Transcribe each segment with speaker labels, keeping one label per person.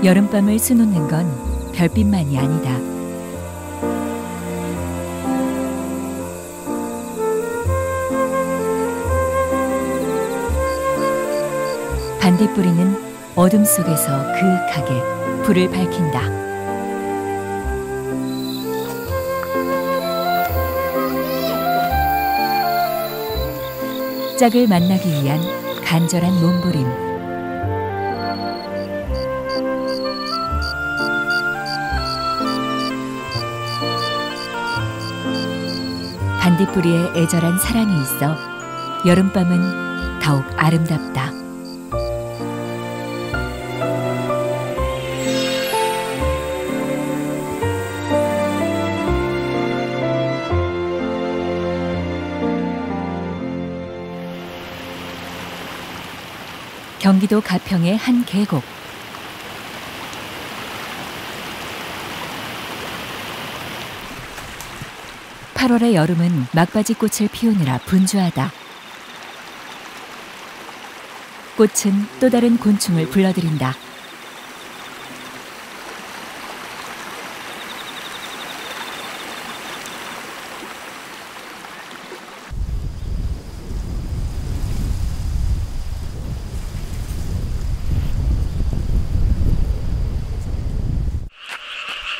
Speaker 1: 여름밤을 수놓는 건 별빛만이 아니다. 반딧불이는 어둠 속에서 그윽하게 불을 밝힌다. 짝을 만나기 위한 간절한 몸부림. 반딧불이의 애절한 사랑이 있어 여름밤은 더욱 아름답다. 경기도 가평의 한 계곡. (8월의) 여름은 막바지 꽃을 피우느라 분주하다. 꽃은 또 다른 곤충을 불러들인다.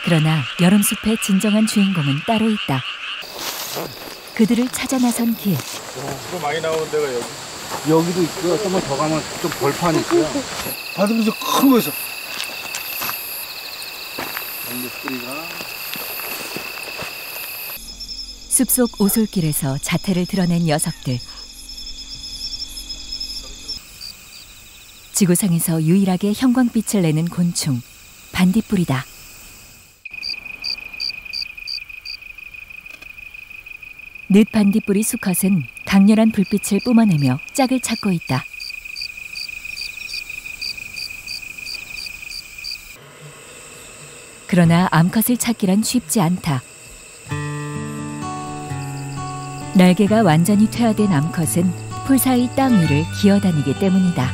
Speaker 1: 그러나 여름숲의 진정한 주인공은 따로 있다. 그들을 찾아 나선 길.
Speaker 2: 수고 많이 나오는 데가 여기.
Speaker 3: 여기도 있고요. 조금만 더 가면 좀 벌판이 있고요. 바닥에서 큰 거에서.
Speaker 1: 숲속 오솔길에서 자태를 드러낸 녀석들. 지구상에서 유일하게 형광빛을 내는 곤충, 반딧불이다. 늦반딧불이 수컷은 강렬한 불빛을 뿜어내며 짝을 찾고 있다. 그러나 암컷을 찾기란 쉽지 않다. 날개가 완전히 퇴화된 암컷은 풀 사이 땅 위를 기어다니기 때문이다.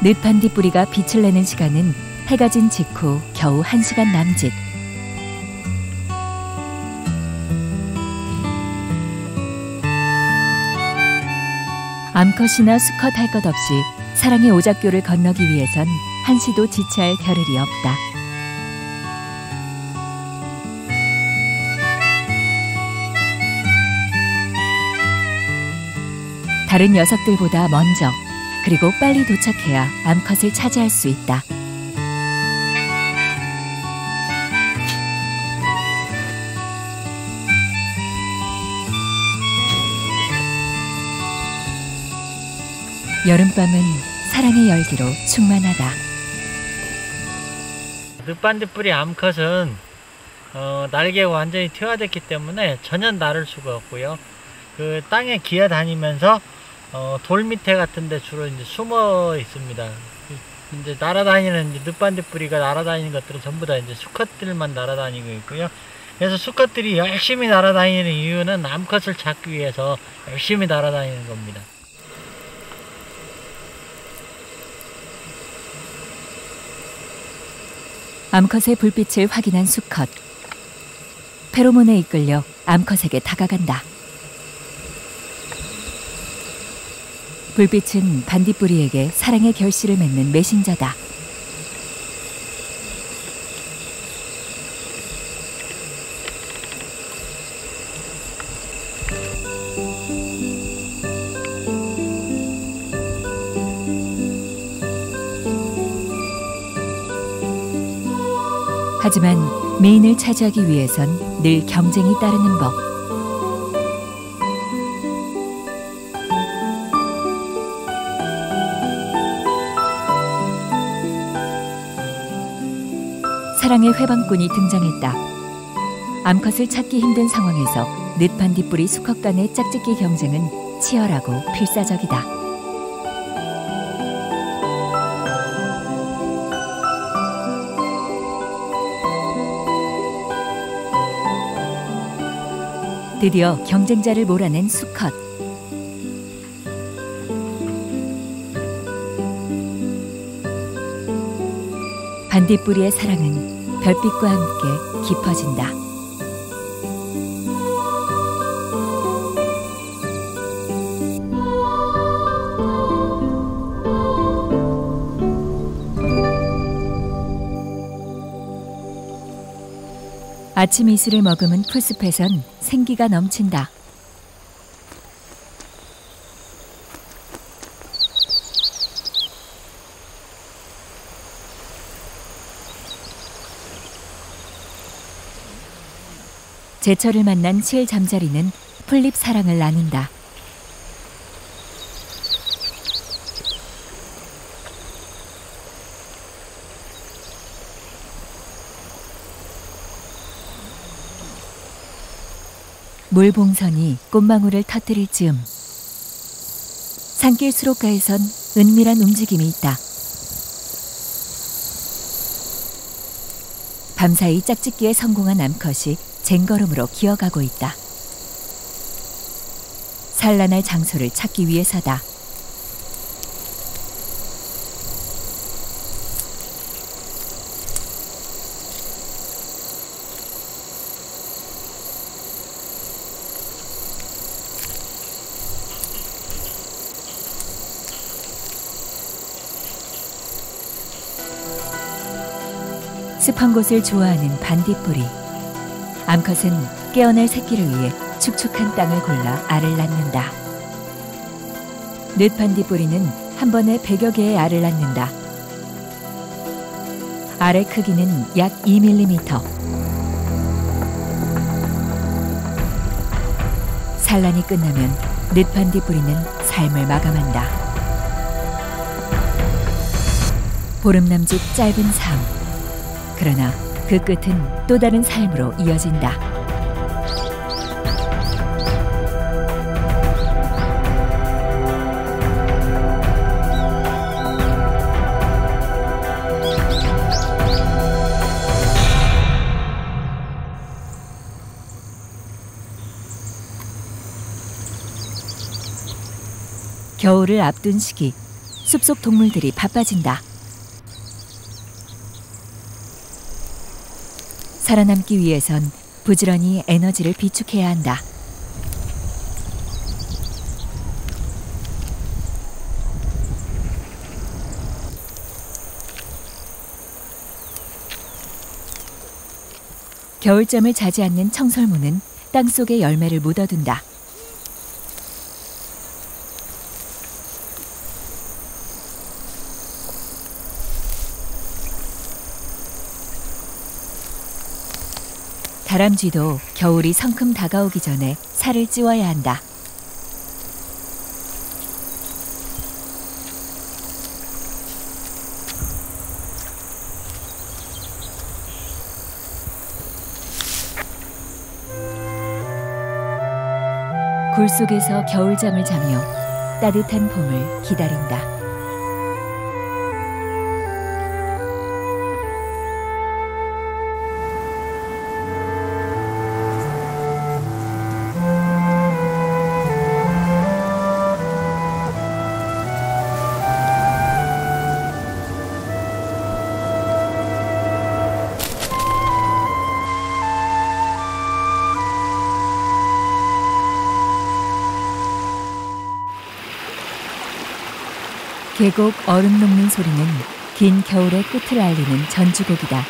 Speaker 1: 늦반딧불이가 빛을 내는 시간은 해가 진 직후 겨우 1시간 남짓. 암컷이나 수컷 할 것 없이 사랑의 오작교를 건너기 위해선 한시도 지체할 겨를이 없다. 다른 녀석들보다 먼저, 그리고 빨리 도착해야 암컷을 차지할 수 있다. 여름밤은 사랑의 열기로 충만하다.
Speaker 4: 늦반딧불이 암컷은 날개가 완전히 퇴화됐기 때문에 전혀 나를 수가 없고요. 그 땅에 기어다니면서 돌 밑에 같은 데 주로 이제 숨어 있습니다. 이제 날아다니는 늦반딧불이가 날아다니는 것들은 전부 다 이제 수컷들만 날아다니고 있고요. 그래서 수컷들이 열심히 날아다니는 이유는 암컷을 찾기 위해서 열심히 날아다니는 겁니다.
Speaker 1: 암컷의 불빛을 확인한 수컷. 페로몬에 이끌려 암컷에게 다가간다. 불빛은 반딧불이에게 사랑의 결실을 맺는 메신저다. 하지만 메인을 차지하기 위해선 늘 경쟁이 따르는 법. 사랑의 회방꾼이 등장했다. 암컷을 찾기 힘든 상황에서 늦반딧불이 수컷 간의 짝짓기 경쟁은 치열하고 필사적이다. 드디어 경쟁자를 몰아낸 수컷. 반딧불이의 사랑은 별빛과 함께 깊어진다. 아침 이슬을 머금은 풀숲에선 생기가 넘친다. 제철을 만난 실 잠자리는 풀잎 사랑을 나눈다. 물봉선이 꽃망울을 터뜨릴 즈음 산길 수록가에선 은밀한 움직임이 있다. 밤사이 짝짓기에 성공한 암컷이 쟁걸음으로 기어가고 있다. 산란할 장소를 찾기 위해서다. 습한 곳을 좋아하는 반딧불이. 암컷은 깨어날 새끼를 위해 축축한 땅을 골라 알을 낳는다. 늦반딧불이는 한 번에 100여 개의 알을 낳는다. 알의 크기는 약 2mm. 산란이 끝나면 늦반딧불이는 삶을 마감한다. 보름남짓 짧은 삶. 그러나 그 끝은 또 다른 삶으로 이어진다. 겨울을 앞둔 시기, 숲속 동물들이 바빠진다. 살아남기 위해선 부지런히 에너지를 비축해야 한다. 겨울잠을 자지 않는 청설모는 땅속에 열매를 묻어둔다. 다람쥐도 겨울이 성큼 다가오기 전에 살을 찌워야 한다. 굴 속에서 겨울잠을 자며 따뜻한 봄을 기다린다. 계곡 얼음 녹는 소리는 긴 겨울의 끝을 알리는 전주곡이다.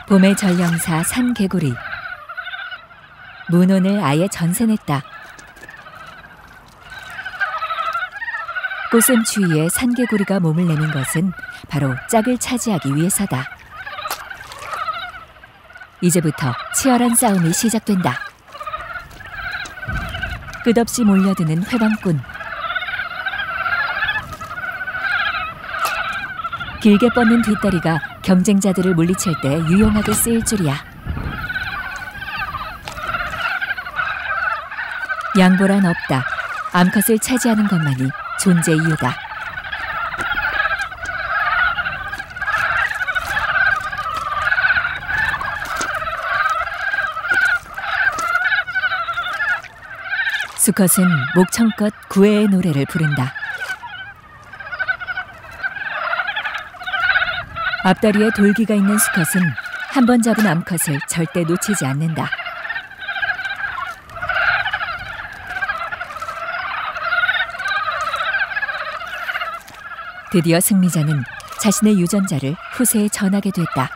Speaker 1: 봄의 전령사 산개구리. 문온을 아예 전세냈다. 꽃샘 추위에 산개구리가 몸을 내민 것은 바로 짝을 차지하기 위해서다. 이제부터 치열한 싸움이 시작된다. 끝없이 몰려드는 회방꾼. 길게 뻗는 뒷다리가 경쟁자들을 물리칠 때 유용하게 쓰일 줄이야. 양보란 없다. 암컷을 차지하는 것만이 존재 이유다. 수컷은 목청껏 구애의 노래를 부른다. 앞다리에 돌기가 있는 수컷은 한 번 잡은 암컷을 절대 놓치지 않는다. 드디어 승리자는 자신의 유전자를 후세에 전하게 됐다.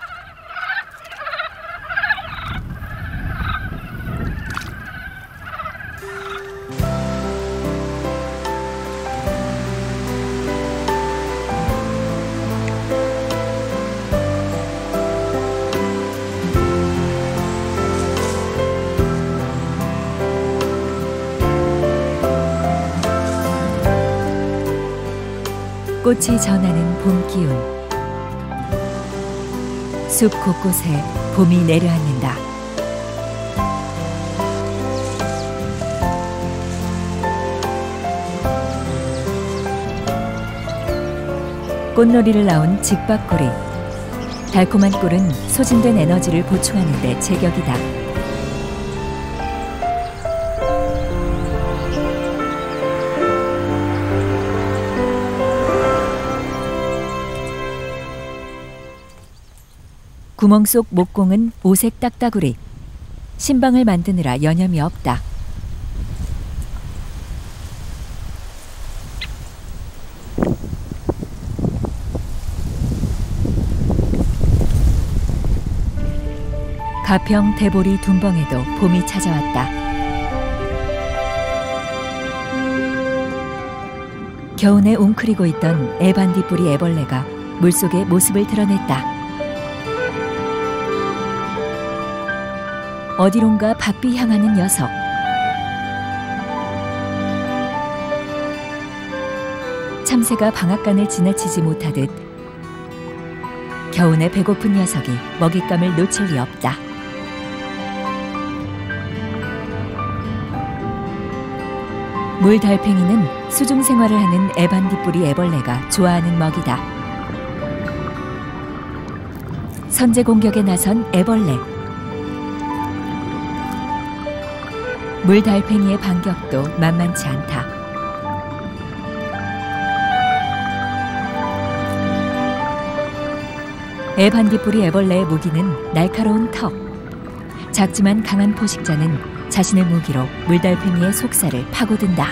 Speaker 1: 꽃이 전하는 봄 기운. 숲 곳곳에 봄이 내려앉는다. 꽃놀이를 나온 직박구리. 달콤한 꿀은 소진된 에너지를 보충하는 데 제격이다. 구멍 속 목공은 오색 딱따구리. 신방을 만드느라 여념이 없다. 가평 대보리 둔벙에도 봄이 찾아왔다. 겨우내 웅크리고 있던 애반딧불이 애벌레가 물속에 모습을 드러냈다. 어디론가 바삐 향하는 녀석. 참새가 방앗간을 지나치지 못하듯 겨우내 배고픈 녀석이 먹잇감을 놓칠 리 없다. 물달팽이는 수중 생활을 하는 애반딧불이 애벌레가 좋아하는 먹이다. 선제 공격에 나선 애벌레. 물달팽이의 반격도 만만치 않다. 애반딧불이 애벌레의 무기는 날카로운 턱. 작지만 강한 포식자는 자신의 무기로 물달팽이의 속살을 파고든다.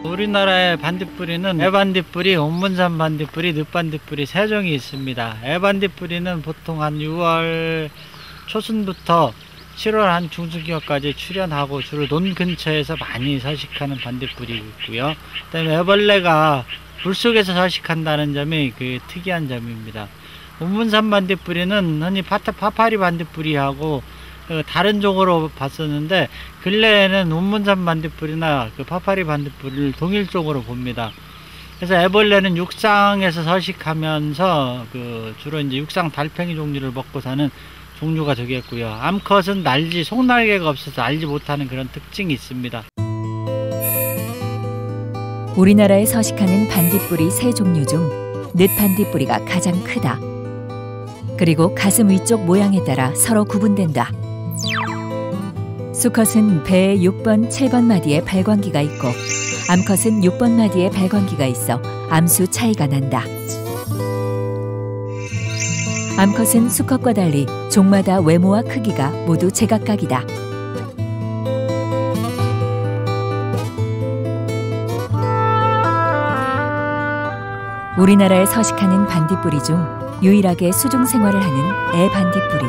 Speaker 4: 우리나라의 반딧불이는 애반딧불이, 온문산 반딧불이, 늪반딧불이 세 종이 있습니다. 애반딧불이는 보통 한 6월 초순부터 7월 한 중순경까지 출현하고 주로 논 근처에서 많이 서식하는 반딧불이 있고요. 그다음에 애벌레가 물속에서 서식한다는 점이 그 특이한 점입니다. 온문산 반딧불이는 흔히 파파리 반딧불이하고 다른 종으로 봤었는데 근래에는 온문산 반딧불이나 그 파파리 반딧불을 동일종으로 봅니다. 그래서 애벌레는 육상에서 서식하면서 주로 이제 육상 달팽이 종류를 먹고 사는 종류가 되겠고요. 암컷은 속날개가 없어서 알지 못하는 그런 특징이 있습니다.
Speaker 1: 우리나라에 서식하는 반딧불이 세 종류 중 늪반딧불이가 가장 크다. 그리고 가슴 위쪽 모양에 따라 서로 구분된다. 수컷은 배에 6번, 7번 마디에 발광기가 있고 암컷은 6번 마디에 발광기가 있어 암수 차이가 난다. 암컷은 수컷과 달리 종마다 외모와 크기가 모두 제각각이다. 우리나라에 서식하는 반딧불이 중 유일하게 수중 생활을 하는 애반딧불이.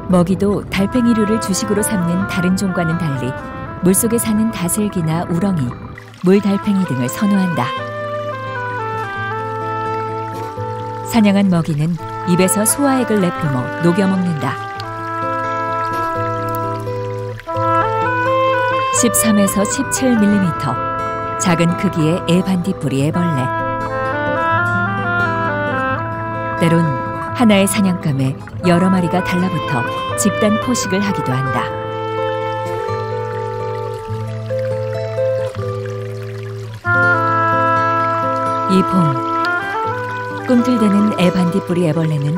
Speaker 1: 먹이도 달팽이류를 주식으로 삼는 다른 종과는 달리 물속에 사는 다슬기나 우렁이, 물달팽이 등을 선호한다. 사냥한 먹이는 입에서 소화액을 내뿜어 녹여먹는다. 13에서 17mm, 작은 크기의 애반딧불이 애벌레. 때론 하나의 사냥감에 여러 마리가 달라붙어 집단 포식을 하기도 한다. 이 봄, 꿈틀대는 애반딧불이 애벌레는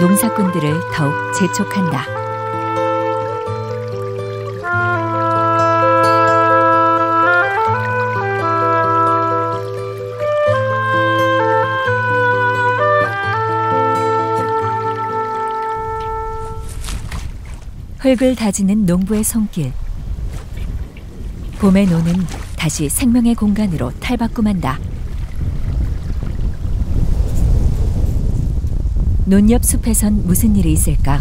Speaker 1: 농사꾼들을 더욱 재촉한다. 흙을 다지는 농부의 손길. 봄의 노는 다시 생명의 공간으로 탈바꿈한다. 논 옆 숲에선 무슨 일이 있을까?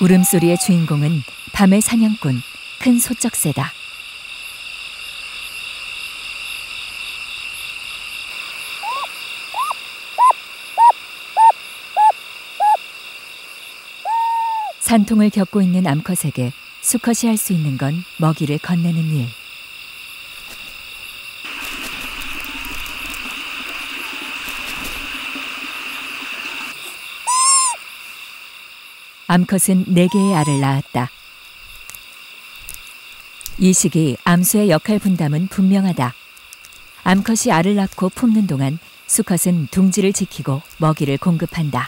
Speaker 1: 울음소리의 주인공은 밤의 사냥꾼, 큰 소쩍새다. 산통을 겪고 있는 암컷에게 수컷이 할 수 있는 건 먹이를 건네는 일. 암컷은 4개의 알을 낳았다. 이 시기 암수의 역할 분담은 분명하다. 암컷이 알을 낳고 품는 동안 수컷은 둥지를 지키고 먹이를 공급한다.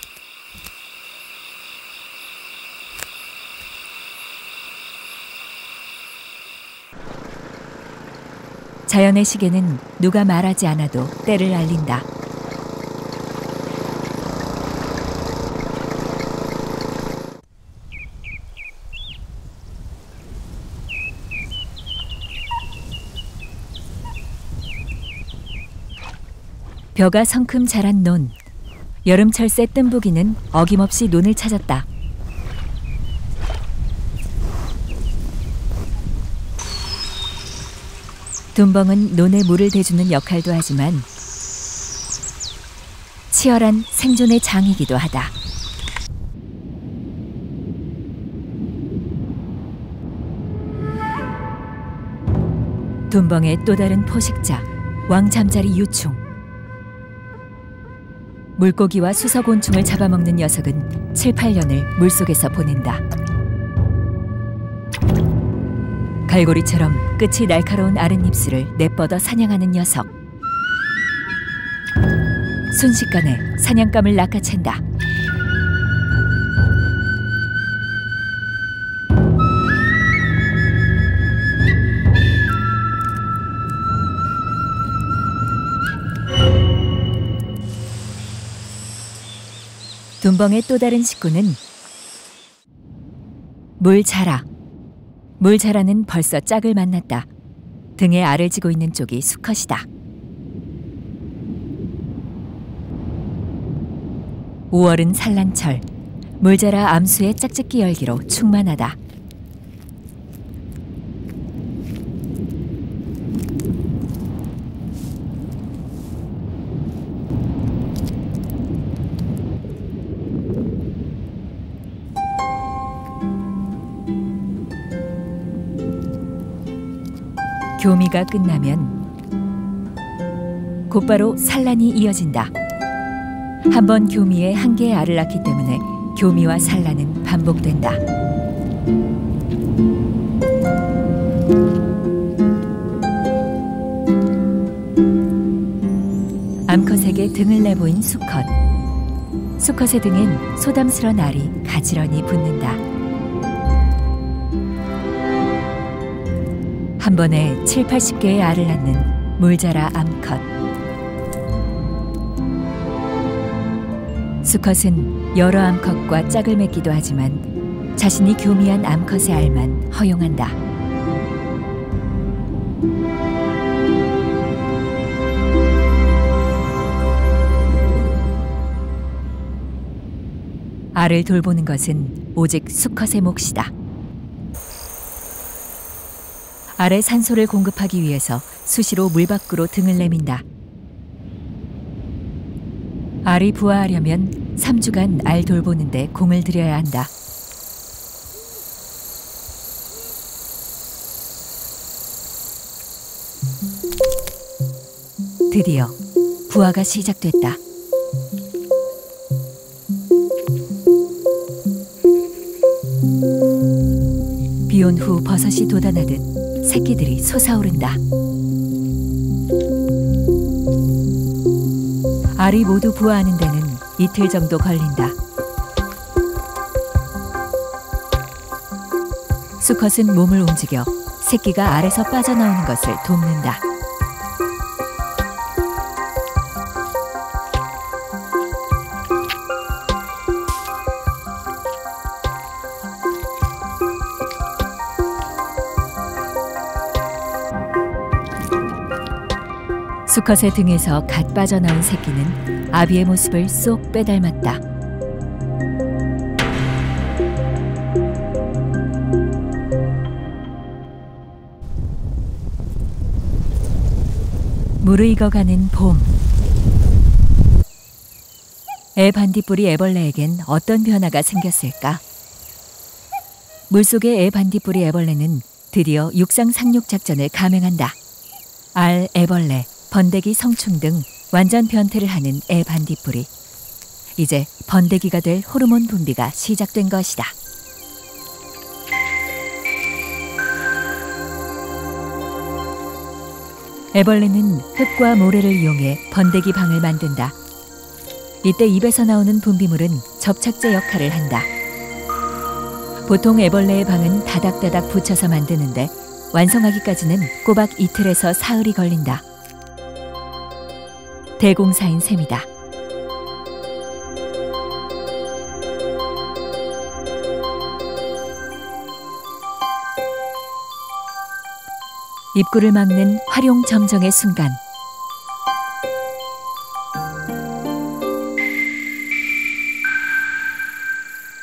Speaker 1: 자연의 시계는 누가 말하지 않아도 때를 알린다. 벼가 성큼 자란 논. 여름철 새 뜸부기는 어김없이 논을 찾았다. 둔벙은 논에 물을 대주는 역할도 하지만 치열한 생존의 장이기도 하다. 둔벙의 또 다른 포식자, 왕잠자리 유충. 물고기와 수석곤충을 잡아먹는 녀석은 7, 8년을 물속에서 보낸다. 갈고리처럼 끝이 날카로운 아랫입술을 내뻗어 사냥하는 녀석. 순식간에 사냥감을 낚아챈다. 둔벙의 또 다른 식구는 물자라. 물자라는 벌써 짝을 만났다. 등에 알을 지고 있는 쪽이 수컷이다. 5월은 산란철. 물자라 암수의 짝짓기 열기로 충만하다. 교미가 끝나면 곧바로 산란이 이어진다. 한 번 교미에 한 개의 알을 낳기 때문에 교미와 산란은 반복된다. 암컷에게 등을 내보인 수컷. 수컷의 등엔 소담스런 알이 가지런히 붙는다. 한 번에 7, 80개의 알을 낳는 물자라 암컷. 수컷은 여러 암컷과 짝을 맺기도 하지만 자신이 교미한 암컷의 알만 허용한다. 알을 돌보는 것은 오직 수컷의 몫이다. 알에 산소를 공급하기 위해서 수시로 물 밖으로 등을 내민다. 알이 부화하려면 3주간 알 돌보는데 공을 들여야 한다. 드디어 부화가 시작됐다. 비온 후 버섯이 돋아나듯 새끼들이 솟아오른다. 알이 모두 부화하는 데는 이틀 정도 걸린다. 수컷은 몸을 움직여 새끼가 알에서 빠져나오는 것을 돕는다. 수컷의 등에서 갓 빠져나온 새끼는 아비의 모습을 쏙 빼닮았다. 무르익어가는 봄. 애 반딧불이 애벌레에겐 어떤 변화가 생겼을까? 물속의 애 반딧불이 애벌레는 드디어 육상 상륙 작전을 감행한다. 알, 애벌레, 번데기, 성충 등 완전 변태를 하는 애 반딧불이. 이제 번데기가 될 호르몬 분비가 시작된 것이다. 애벌레는 흙과 모래를 이용해 번데기 방을 만든다. 이때 입에서 나오는 분비물은 접착제 역할을 한다. 보통 애벌레의 방은 다닥다닥 붙여서 만드는데 완성하기까지는 꼬박 이틀에서 사흘이 걸린다. 대공사인 셈이다. 입구를 막는 활용 점정의 순간.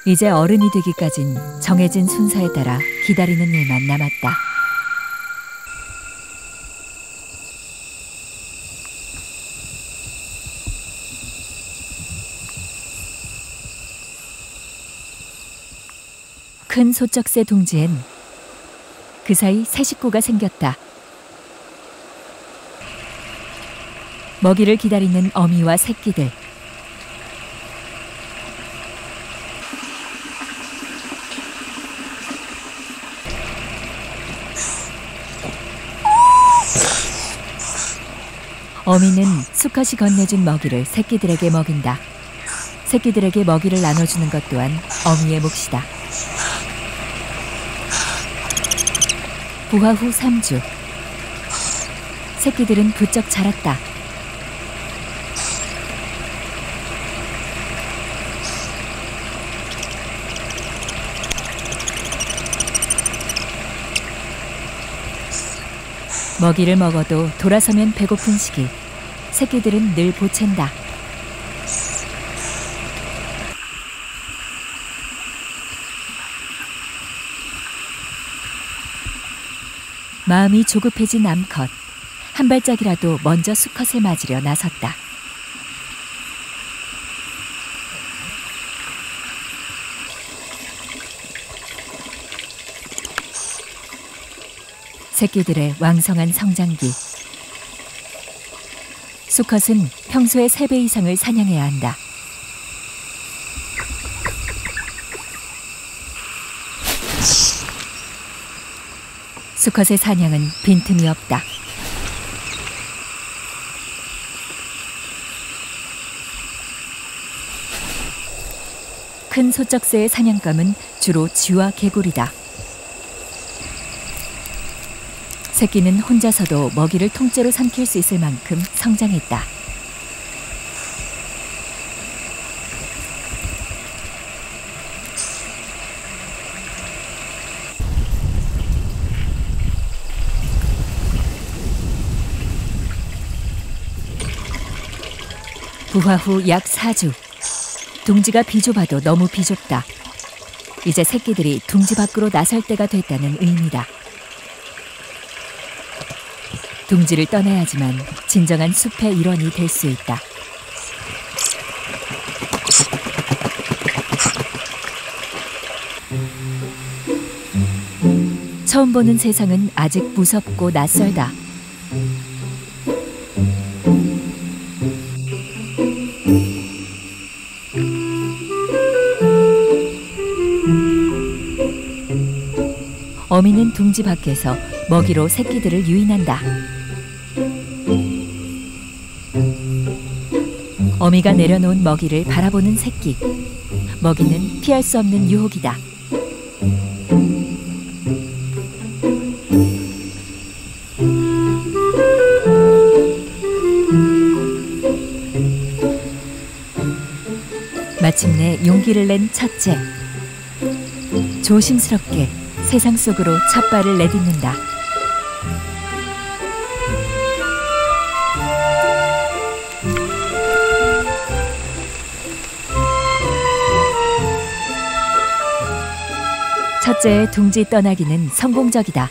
Speaker 1: 이제 어른이 되기까진 정해진 순서에 따라 기다리는 일만 남았다. 큰 소쩍새 둥지엔 그 사이 새 식구가 생겼다. 먹이를 기다리는 어미와 새끼들. 어미는 수컷이 건네준 먹이를 새끼들에게 먹인다. 새끼들에게 먹이를 나눠주는 것 또한 어미의 몫이다. 부화 후 3주. 새끼들은 부쩍 자랐다. 먹이를 먹어도 돌아서면 배고픈 시기. 새끼들은 늘 보챈다. 마음이 조급해진 암컷. 한 발짝이라도 먼저 수컷을 맞으려 나섰다. 새끼들의 왕성한 성장기. 수컷은 평소의 3배 이상을 사냥해야 한다. 수컷의 사냥은 빈틈이 없다. 큰 소쩍새의 사냥감은 주로 쥐와 개구리다. 새끼는 혼자서도 먹이를 통째로 삼킬 수 있을 만큼 성장했다. 부화 후 약 4주. 둥지가 비좁아도 너무 비좁다. 이제 새끼들이 둥지 밖으로 나설 때가 됐다는 의미다. 둥지를 떠나야지만 진정한 숲의 일원이 될 수 있다. 처음 보는 세상은 아직 무섭고 낯설다. 어미는 둥지 밖에서 먹이로 새끼들을 유인한다. 어미가 내려놓은 먹이를 바라보는 새끼. 먹이는 피할 수 없는 유혹이다. 마침내 용기를 낸 첫째. 조심스럽게 세상 속으로 첫 발을 내딛는다. 첫째의 둥지 떠나기는 성공적이다.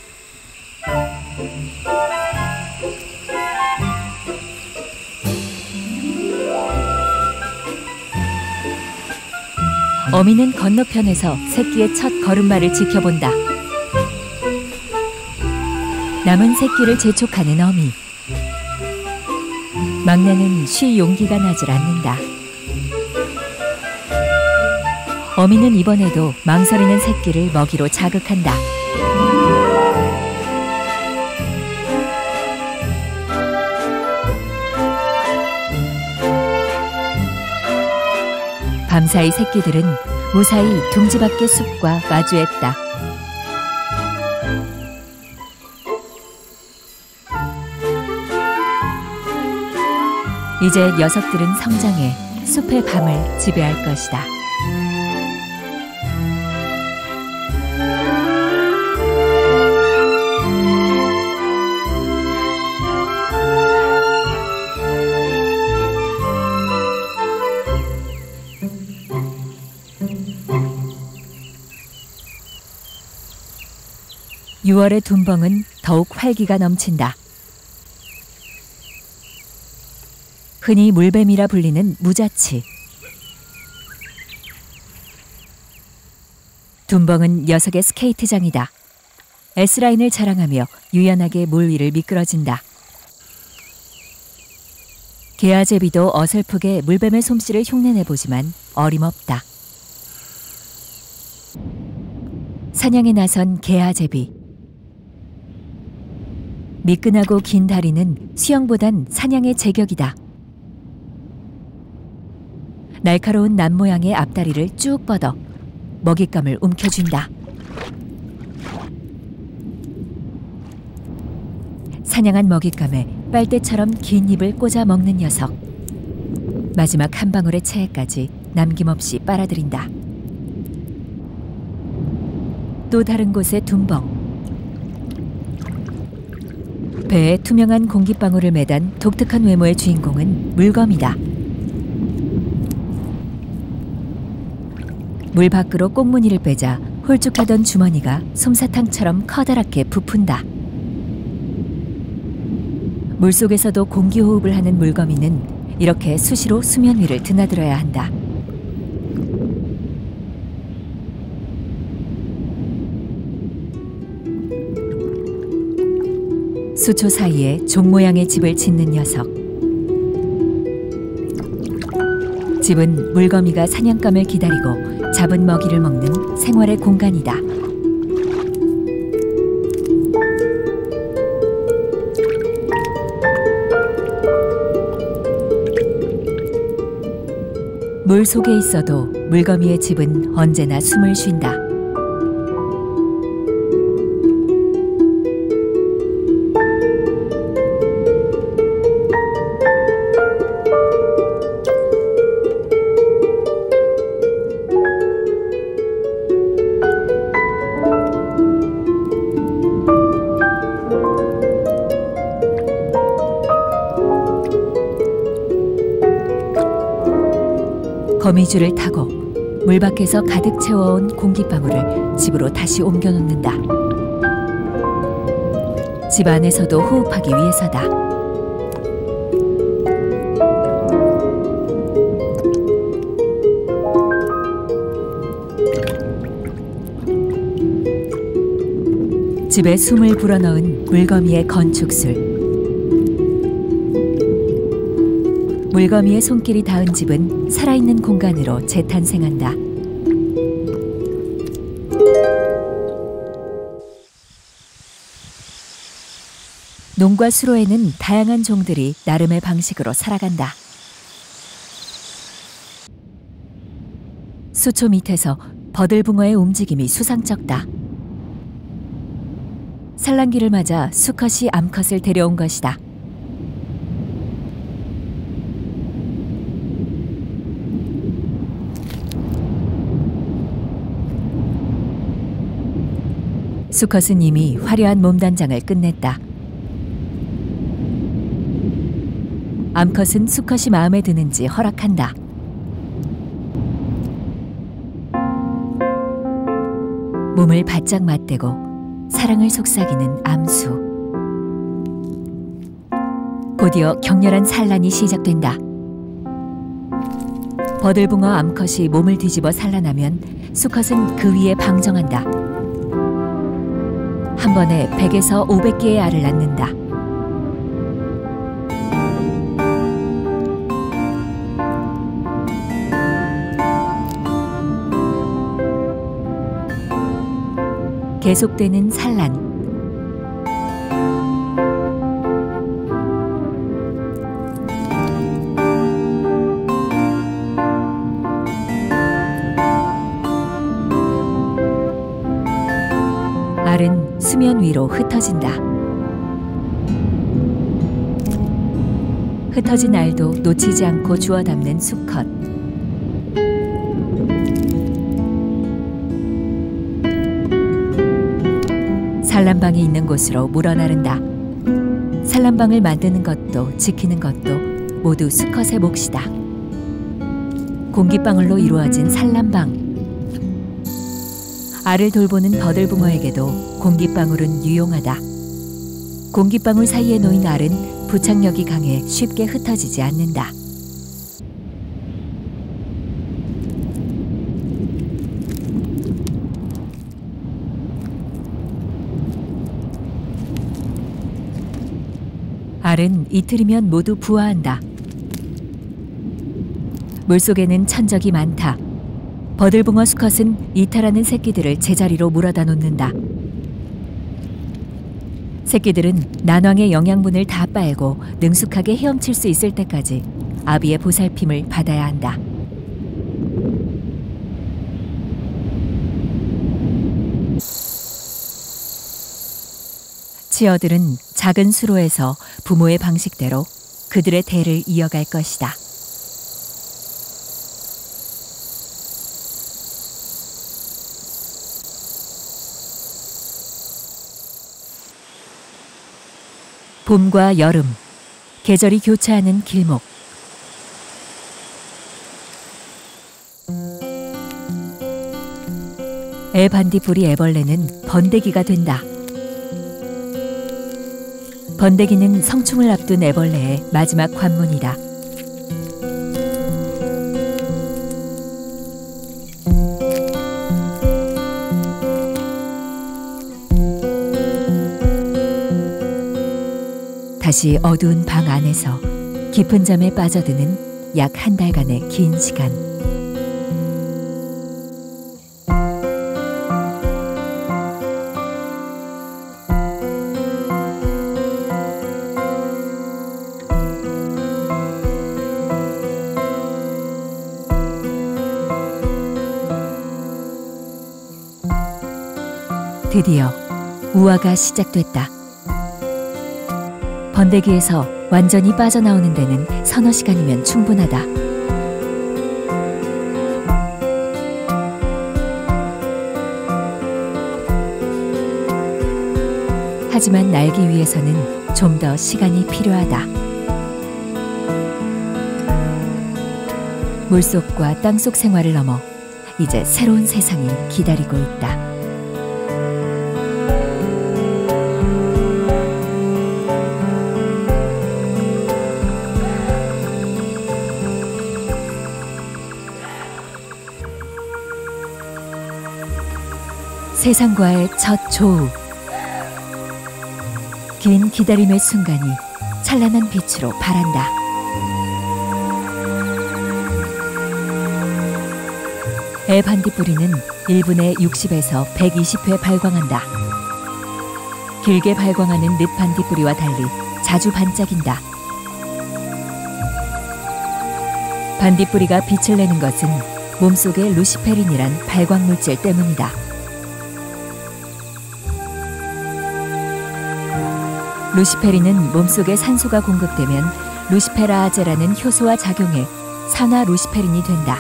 Speaker 1: 어미는 건너편에서 새끼의 첫 걸음마를 지켜본다. 남은 새끼를 재촉하는 어미. 막내는 쉴 용기가 나질 않는다. 어미는 이번에도 망설이는 새끼를 먹이로 자극한다. 밤사이 새끼들은 무사히 둥지 밖의 숲과 마주했다. 이제 녀석들은 성장해 숲의 밤을 지배할 것이다. (6월의) 둔벙은 더욱 활기가 넘친다. 흔히 물뱀이라 불리는 무자치. 둔벙은 녀석의 스케이트장이다. S라인을 자랑하며 유연하게 물 위를 미끄러진다. 개아제비도 어설프게 물뱀의 솜씨를 흉내내보지만 어림없다. 사냥에 나선 개아제비. 미끈하고 긴 다리는 수영보단 사냥의 제격이다. 날카로운 낫 모양의 앞다리를 쭉 뻗어 먹잇감을 움켜쥔다. 사냥한 먹잇감에 빨대처럼 긴 입을 꽂아 먹는 녀석. 마지막 한 방울의 체액까지 남김없이 빨아들인다. 또 다른 곳의 둔벙. 배에 투명한 공기방울을 매단 독특한 외모의 주인공은 물검이다. 물 밖으로 꽁무니를 빼자 홀쭉하던 주머니가 솜사탕처럼 커다랗게 부푼다. 물속에서도 공기호흡을 하는 물거미는 이렇게 수시로 수면 위를 드나들어야 한다. 수초 사이에 종 모양의 집을 짓는 녀석. 집은 물거미가 사냥감을 기다리고 잡은 먹이를 먹는 생활의 공간이다. 물 속에 있어도 물거미의 집은 언제나 숨을 쉰다. 거미줄을 타고 물 밖에서 가득 채워온 공기방울을 집으로 다시 옮겨놓는다. 집 안에서도 호흡하기 위해서다. 집에 숨을 불어넣은 물거미의 건축술. 물거미의 손길이 닿은 집은 살아있는 공간으로 재탄생한다. 농과 수로에는 다양한 종들이 나름의 방식으로 살아간다. 수초 밑에서 버들붕어의 움직임이 수상쩍다. 산란기를 맞아 수컷이 암컷을 데려온 것이다. 수컷은 이미 화려한 몸단장을 끝냈다. 암컷은 수컷이 마음에 드는지 허락한다. 몸을 바짝 맞대고 사랑을 속삭이는 암수. 곧이어 격렬한 산란이 시작된다. 버들붕어 암컷이 몸을 뒤집어 산란하면 수컷은 그 위에 방정한다. 한 번에 100에서 500개의 알을 낳는다. 계속되는 산란. 알은 수면 위로 흩어진다. 흩어진 알도 놓치지 않고 주워 담는 수컷. 산란방이 있는 곳으로 물어나른다. 산란방을 만드는 것도 지키는 것도 모두 수컷의 몫이다. 공기방울로 이루어진 산란방. 알을 돌보는 버들붕어에게도 공기방울은 유용하다. 공기방울 사이에 놓인 알은 부착력이 강해 쉽게 흩어지지 않는다. 알은 이틀이면 모두 부화한다. 물속에는 천적이 많다. 버들붕어 수컷은 이탈하는 새끼들을 제자리로 물어다 놓는다. 새끼들은 난황의 영양분을 다 빨고 능숙하게 헤엄칠 수 있을 때까지 아비의 보살핌을 받아야 한다. 치어들은 작은 수로에서 부모의 방식대로 그들의 대를 이어갈 것이다. 봄과 여름, 계절이 교차하는 길목. 애반딧불이 애벌레는 번데기가 된다. 번데기는 성충을 앞둔 애벌레의 마지막 관문이다. 다시 어두운 방 안에서 깊은 잠에 빠져드는 약 한 달간의 긴 시간. 드디어 우화가 시작됐다. 번데기에서 완전히 빠져나오는 데는 서너 시간이면 충분하다. 하지만 날기 위해서는 좀 더 시간이 필요하다. 물속과 땅속 생활을 넘어 이제 새로운 세상이 기다리고 있다. 세상과의 첫 조우. 긴 기다림의 순간이 찬란한 빛으로 발한다. 애반딧불이는 1분에 60에서 120회 발광한다. 길게 발광하는 늦반딧불이와 달리 자주 반짝인다. 반딧불이가 빛을 내는 것은 몸속에 루시페린이란 발광물질 때문이다. 루시페린은 몸속에 산소가 공급되면 루시페라아제라는 효소와 작용해 산화 루시페린이 된다.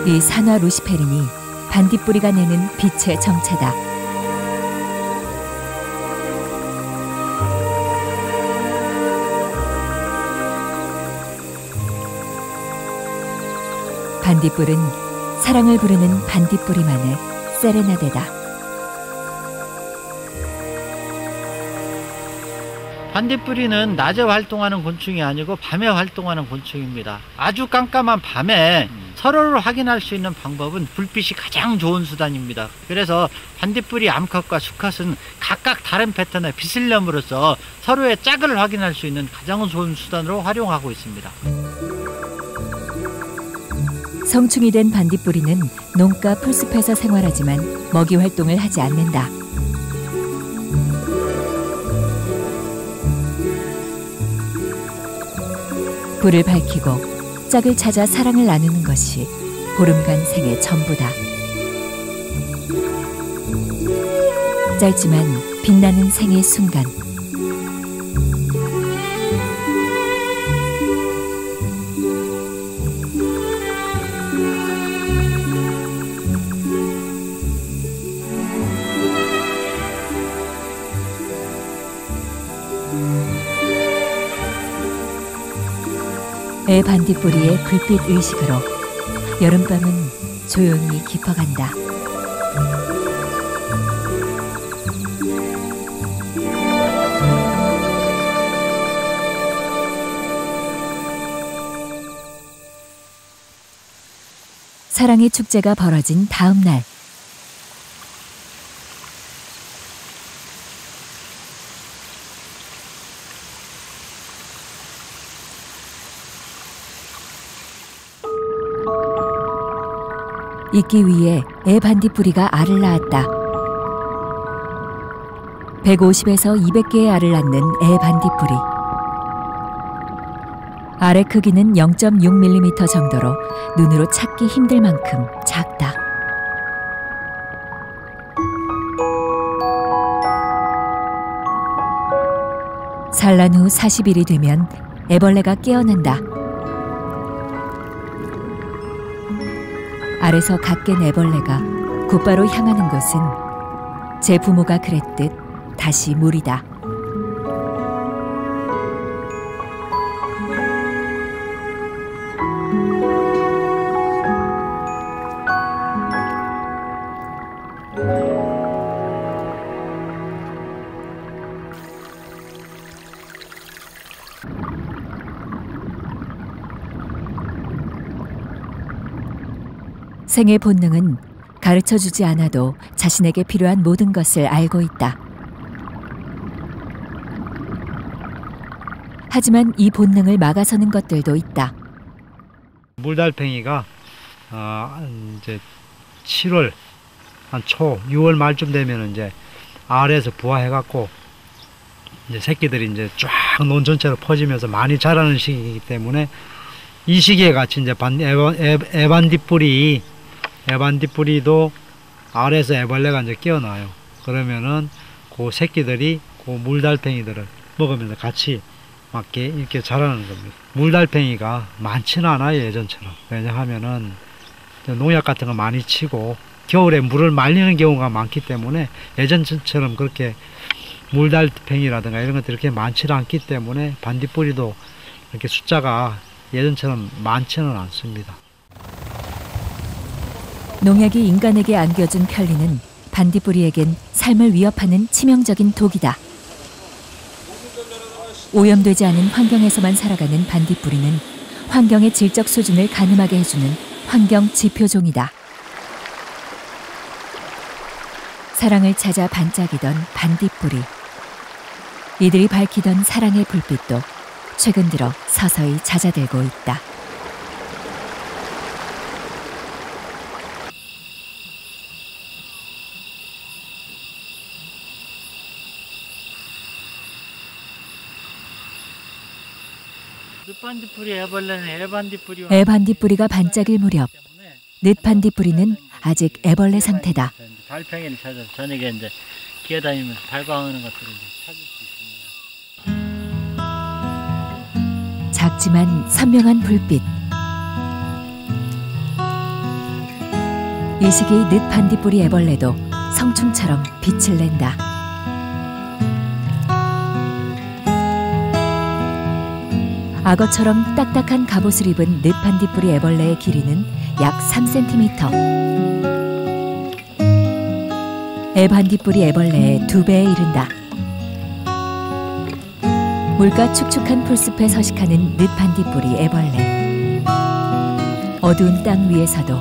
Speaker 1: 이 산화 루시페린이 반딧불이가 내는 빛의 정체다. 반딧불은 사랑을 부르는 반딧불이만의 세레나데다.
Speaker 4: 반딧불이는 낮에 활동하는 곤충이 아니고 밤에 활동하는 곤충입니다. 아주 깜깜한 밤에 서로를 확인할 수 있는 방법은 불빛이 가장 좋은 수단입니다. 그래서 반딧불이 암컷과 수컷은 각각 다른 패턴의 빛을 내므로써 서로의 짝을 확인할 수 있는 가장 좋은 수단으로 활용하고 있습니다.
Speaker 1: 성충이 된 반딧불이는 농가 풀숲에서 생활하지만 먹이 활동을 하지 않는다. 불을 밝히고 짝을 찾아 사랑을 나누는 것이 보름간 생의 전부다. 짧지만 빛나는 생의 순간. 애 반딧불이의 불빛 의식으로 여름밤은 조용히 깊어간다. 사랑의 축제가 벌어진 다음 날. 있기 위해 애 반딧불이가 알을 낳았다. 150에서 200개의 알을 낳는 애 반딧불이. 알의 크기는 0.6mm 정도로 눈으로 찾기 힘들 만큼 작다. 산란 후 40일이 되면 애벌레가 깨어난다. 알에서 갓 깬 애벌레가 곧바로 향하는 곳은 제 부모가 그랬듯 다시 물이다. 생의 본능은 가르쳐주지 않아도 자신에게 필요한 모든 것을 알고 있다. 하지만 이 본능을 막아서는 것들도 있다.
Speaker 3: 물달팽이가 이제 7월 한 초, 6월 말쯤 되면 이제 알에서 부화해갖고 이제 새끼들이 이제 쫙 논 전체로 퍼지면서 많이 자라는 시기이기 때문에 이 시기에 같이 이제 애반딧불이도 알에서 애벌레가 이제 깨어나요. 그러면은 그 새끼들이 그 물달팽이들을 먹으면서 같이 맞게 이렇게 자라는 겁니다. 물달팽이가 많지는 않아요, 예전처럼. 왜냐하면은 농약 같은 거 많이 치고 겨울에 물을 말리는 경우가 많기 때문에 예전처럼 그렇게 물달팽이라든가 이런 것들이 이렇게 많지는 않기 때문에 반딧불이도 이렇게 숫자가 예전처럼 많지는 않습니다.
Speaker 1: 농약이 인간에게 안겨준 편리는 반딧불이에겐 삶을 위협하는 치명적인 독이다. 오염되지 않은 환경에서만 살아가는 반딧불이는 환경의 질적 수준을 가늠하게 해주는 환경 지표종이다. 사랑을 찾아 반짝이던 반딧불이. 이들이 밝히던 사랑의 불빛도 최근 들어 서서히 잦아들고 있다.
Speaker 4: 늦반딧불이 애벌레는 애반딧불이
Speaker 1: 애반딧불이가 반짝일 무렵 늦반딧불이는 아직 애벌레 상태다.
Speaker 4: 달팽이를 찾아서 저녁에 이제 기어다니면서 발광하는 것들을 이제 찾을 수 있습니다.
Speaker 1: 작지만 선명한 불빛. 이 시기 늦반딧불이 애벌레도 성충처럼 빛을 낸다. 악어처럼 딱딱한 갑옷을 입은 늦반딧불이 애벌레의 길이는 약 3cm. 애반딧불이 애벌레의 2배에 이른다. 물가 축축한 풀숲에 서식하는 늦반딧불이 애벌레. 어두운 땅 위에서도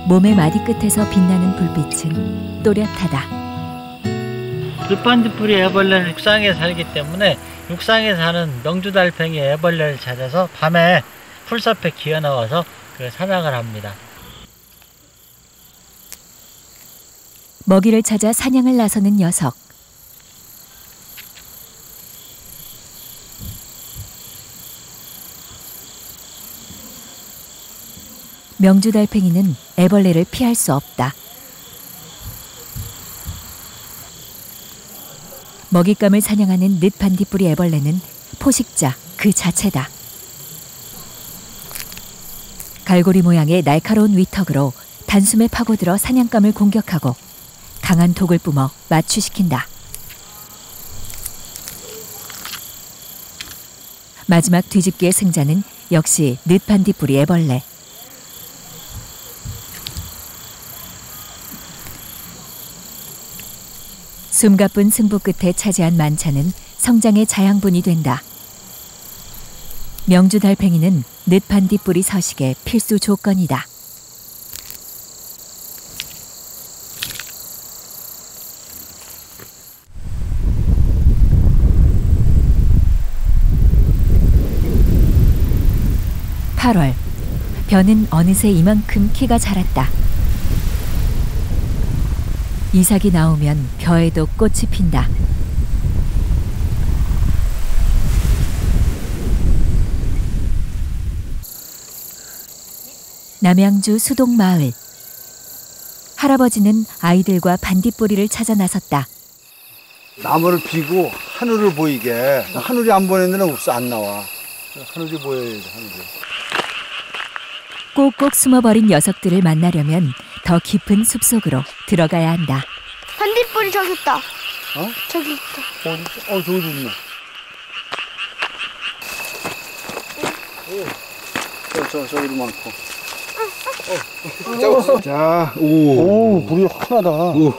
Speaker 1: 몸의 마디 끝에서 빛나는 불빛은 또렷하다.
Speaker 4: 늦반딧불이 애벌레는 육상에 살기 때문에 육상에 사는 명주달팽이 애벌레를 찾아서 밤에 풀숲에 기어나와서 그 사냥을 합니다.
Speaker 1: 먹이를 찾아 사냥을 나서는 녀석. 명주달팽이는 애벌레를 피할 수 없다. 먹잇감을 사냥하는 늦반딧불이 애벌레는 포식자 그 자체다. 갈고리 모양의 날카로운 위턱으로 단숨에 파고들어 사냥감을 공격하고 강한 독을 뿜어 마취시킨다. 마지막 뒤집기의 승자는 역시 늦반딧불이 애벌레. 숨가쁜 승부 끝에 차지한 만차는 성장의 자양분이 된다. 명주달팽이는 늦반딧불이 서식의 필수 조건이다. (8월) 벼는 어느새 이만큼 키가 자랐다. 이삭이 나오면 벼에도 꽃이 핀다. 남양주 수동마을. 할아버지는 아이들과 반딧불이를 찾아 나섰다.
Speaker 5: 나무를 비고 하늘을 보이게. 하늘이 안 보이는 데는 없어, 안 나와. 하늘이 보여야지, 하늘이.
Speaker 1: 꼭꼭 숨어버린 녀석들을 만나려면 더 깊은 숲속으로 들어가야 한다.
Speaker 6: 반딧불이 저기 있다.
Speaker 5: 어?
Speaker 6: 저기 있다.
Speaker 5: 저기도 있네. 저기도 많고. 자, 오, 불이 하나다. 오,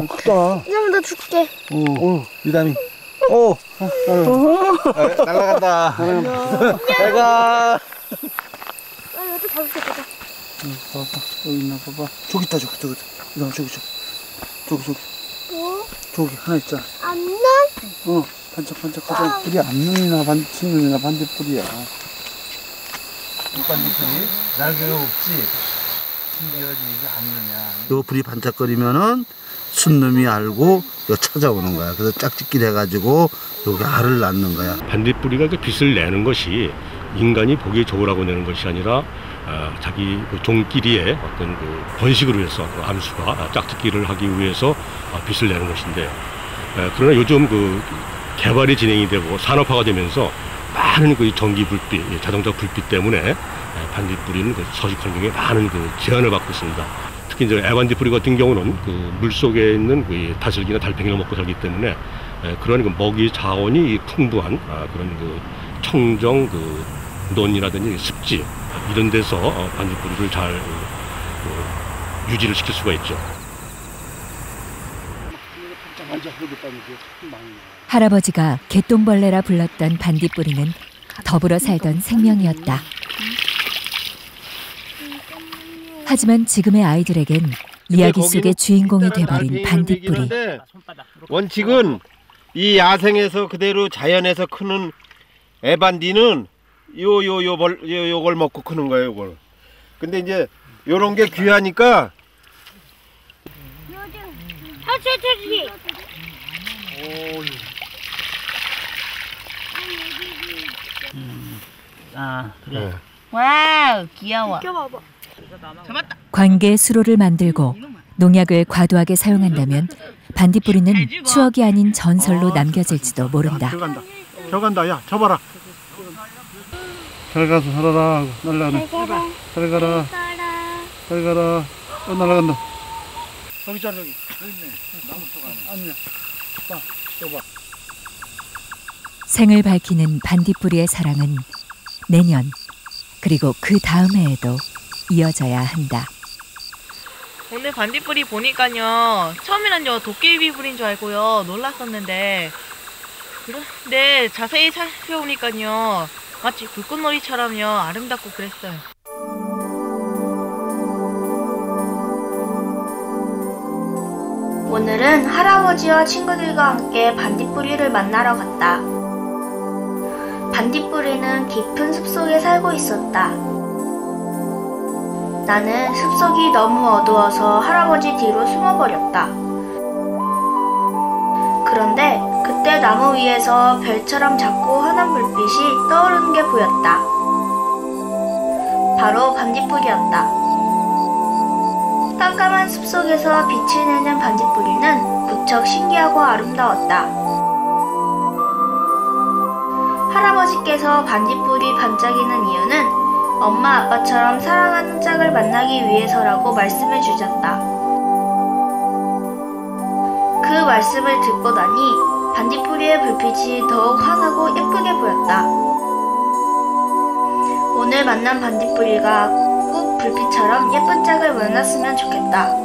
Speaker 5: 크다.
Speaker 6: 좀 더 줄게.
Speaker 5: 오, 미담이. 오, 날아간다. 내가.
Speaker 6: 이것도 잡을 수 있다.
Speaker 5: 봐봐, 여기 있나 봐봐. 저기 있다, 저기. 저기 하나 있잖아.
Speaker 6: 안녕?
Speaker 5: 반짝반짝하잖아. 불이 암눈이나 반짝눈이나 반딧불이야. 반딧불이 날개가 없지. 신기하지, 이게 암눈이야. 요 불이 반짝거리면은 순놈이 알고 요 찾아오는 거야. 그래서 짝짓기를 해가지고 여기 알을 낳는 거야.
Speaker 7: 반딧불이가 그 빛을 내는 것이 인간이 보기에 좋으라고 내는 것이 아니라 자기 그 종끼리의 어떤 그 번식을 위해서 암수가 짝짓기를 하기 위해서 빛을 내는 것인데, 그러나 요즘 그 개발이 진행이 되고 산업화가 되면서 많은 그 전기 불빛, 자동차 불빛 때문에 반딧불이는 그 서식 환경에 많은 그 제한을 받고 있습니다. 특히 이제 애반딧불이 같은 경우는 그 물속에 있는 그 다슬기나 달팽이를 먹고 살기 때문에 그런 그 먹이 자원이 풍부한 그런 그 청정 그 논이라든지 습지 이런 데서 반딧불이를 잘 유지를 시킬 수가 있죠.
Speaker 1: 할아버지가 개똥벌레라 불렀던 반딧불이는 더불어 살던 생명이었다. 하지만 지금의 아이들에겐 이야기 속의 주인공이 돼버린 반딧불이.
Speaker 8: 원칙은 이 야생에서 그대로 자연에서 크는 애반디는 요걸 먹고 크는 거예요, 요걸. 근데 이제 요런 게 귀하니까.
Speaker 6: 저기.
Speaker 8: 네.
Speaker 9: 와우, 귀여워.
Speaker 6: 껴봐봐.
Speaker 9: 잡았다.
Speaker 1: 관계 수로를 만들고 농약을 과도하게 사용한다면 반딧불이는 추억이 아닌 전설로 남겨질지도 모른다.
Speaker 2: 저간다. 야, 저봐라.
Speaker 3: 잘 가서 살아라. 날라가네. 잘 가라. 잘 가라. 날아간다.
Speaker 2: 저기 있잖아, 저기. 저기 있네. 나무 속 안에. 아니야. 봐, 저봐.
Speaker 1: 생을 밝히는 반딧불이의 사랑은 내년 그리고 그 다음 해에도 이어져야 한다.
Speaker 9: 오늘 반딧불이 보니까요, 처음에는요 도깨비 불인 줄 알고요 놀랐었는데, 그런데 자세히 살펴보니까요 마치 불꽃놀이처럼요 아름답고 그랬어요.
Speaker 6: 오늘은 할아버지와 친구들과 함께 반딧불이를 만나러 갔다. 반딧불이는 깊은 숲속에 살고 있었다. 나는 숲속이 너무 어두워서 할아버지 뒤로 숨어버렸다. 그런데 그때 나무 위에서 별처럼 작고 환한 불빛이 떠오르는 게 보였다. 바로 반딧불이었다. 깜깜한 숲속에서 빛을 내는 반딧불이는 무척 신기하고 아름다웠다. 할아버지께서 반딧불이 반짝이는 이유는 엄마 아빠처럼 사랑하는 짝을 만나기 위해서라고 말씀해 주셨다. 그 말씀을 듣고 나니 반딧불이의 불빛이 더욱 환하고 예쁘게 보였다. 오늘 만난 반딧불이가 꼭 불빛처럼 예쁜 짝을 만났으면 좋겠다.